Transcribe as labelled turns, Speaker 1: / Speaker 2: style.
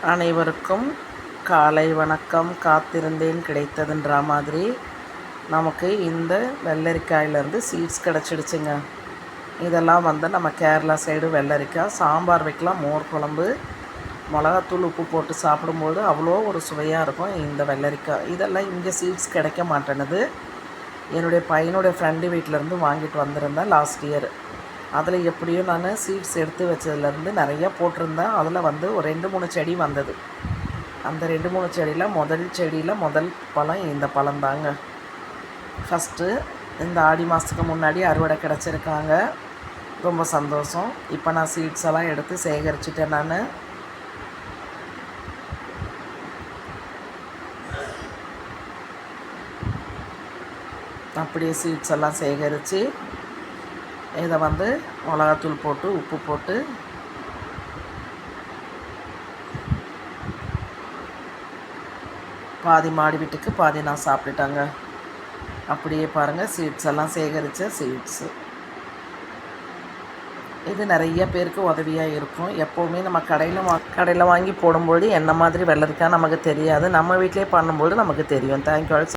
Speaker 1: அனைவருக்கும் காலை வணக்கம். காத்திருந்தேன் கிடைத்ததுன்ற மாதிரி நமக்கு இந்த வெள்ளரிக்காயிலேருந்து சீட்ஸ் கிடச்சிடுச்சுங்க. இதெல்லாம் நம்ம கேரளா சைடு வெள்ளரிக்காய் சாம்பார் வைக்கலாம், மோர் குழம்பு, மிளகாத்தூள் உப்பு போட்டு சாப்பிடும்போது அவ்வளோ ஒரு சுவையாக இருக்கும் இந்த வெள்ளரிக்காய். இதெல்லாம் இங்கே சீட்ஸ் கிடைக்க மாட்டேனுது. என்னுடைய பையனுடைய ஃப்ரெண்டு வீட்டிலேருந்து வாங்கிட்டு வந்திருந்தேன் லாஸ்ட் இயர். அதில் எப்படியும் நான் சீட்ஸ் எடுத்து வச்சதுலேருந்து நிறையா போட்டிருந்தேன். அதில் ஒரு 2-3 செடி வந்தது. அந்த 2-3 செடியில் முதல் பழம் இந்த பழம்தாங்க. ஃபஸ்ட்டு இந்த ஆடி மாதத்துக்கு முன்னாடி அறுவடை கிடச்சிருக்காங்க. ரொம்ப சந்தோஷம். இப்போ நான் சீட்ஸ் எல்லாம் எடுத்து சேகரிச்சிட்டேன். நான் அப்படியே சீட்ஸ் எல்லாம் சேகரித்து இதை மிளகாத்தூள் போட்டு உப்பு போட்டு பாதி மாடி வீட்டுக்கு பாதி நான் சாப்பிட்டுட்டாங்க. அப்படியே பாருங்கள், சீட்ஸ் எல்லாம் சேகரித்த சீட்ஸு. இது நிறைய பேருக்கு உதவியாக இருக்கும். எப்போவுமே நம்ம கடையில் வாங்கி போடும்போது என்ன மாதிரி வெள்ளரிக்காய் நமக்கு தெரியாது. நம்ம வீட்டிலே பண்ணும்போது நமக்கு தெரியும். தேங்க்யூ.